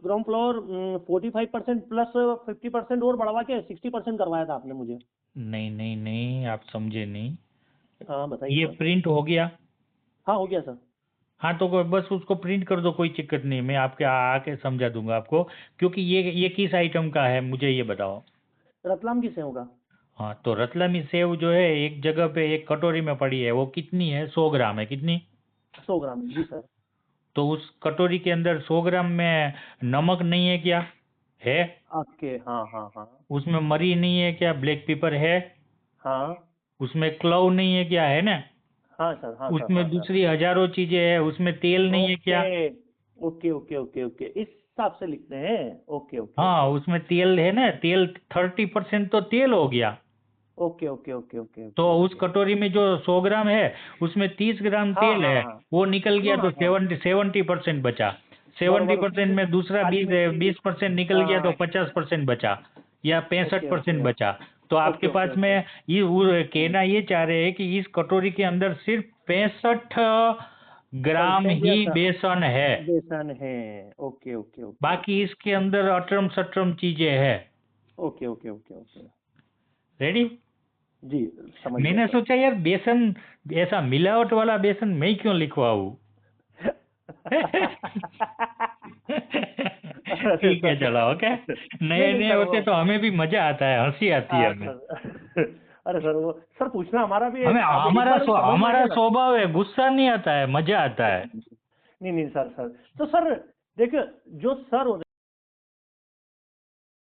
Ground floor 45% plus 50% और बढ़वा के 60% करवाया था आपने मुझे। नहीं नहीं नहीं, आप समझे नहीं। हाँ बताइए ये सर। प्रिंट हो गया? हाँ हो गया सर। हाँ तो बस उसको प्रिंट कर दो, कोई दिक्कत नहीं, मैं आपके आके समझा दूंगा आपको। क्योंकि ये किस आइटम का है मुझे ये बताओ। रतलाम की सेव का। हाँ तो रतलामी सेव जो है एक जगह पे एक कटोरी में पड़ी है, वो कितनी है? 100 ग्राम है, कितनी? 100 ग्राम जी सर। तो उस कटोरी के अंदर 100 ग्राम में नमक नहीं है क्या? है? ओके हाँ हाँ हाँ। उसमें मरी नहीं है क्या? ब्लैक पेपर है? हाँ उसमें क्लव नहीं है क्या? है ना? हाँ सर हाँ सर उसमें हाँ सर। दूसरी हजारों चीजें हैं, उसमें तेल नहीं है ओके क्या? ओके ओके ओके ओके, इस हिसाब से लिखते हैं। ओके ओके हाँ ओके उसमें तेल है ना, तेल 30% तो तेल हो गया। ओके ओके ओके ओके तो ओके उस ओके। कटोरी में जो 100 ग्राम है उसमें 30 ग्राम हाँ तेल हाँ है, हाँ वो निकल गया तो हाँ हाँ। 70% बचा। सेवेंटी बराबर परसेंट उसमें में दूसरा काली बीस मिर्ची। 20% निकल गया तो हाँ 50% बचा, या पैंसठ ओके ओके परसेंट बचा। तो आपके ओके ओके पास में ओके। कहना ये चाह रहे हैं कि इस कटोरी के अंदर सिर्फ 65 ग्राम परसेंट या ही बेसन है, बेसन है। ओके ओके ओके बाकी ओके इसके अंदर अटरम सटरम चीजें है। Okay okay okay okay. Ready? जी समझ गया मैंने सर। सोचा यार बेसन, ऐसा मिलावट वाला बेसन मैं क्यों लिखवाऊं। अरे ठीक है सर। चलो, ओके। नहीं नए नहीं नए सर होते वो। तो हमें भी मजा आता है, हंसी आती है हाँ हमें। सर। अरे सर वो सर पूछना हमारा भी हमें अब एक बार समझ में आ हमारा गया ना। स्वभाव है, गुस्सा नहीं आता है, मजा आता है। नहीं नहीं सर सर तो सर देखिए जो सर होते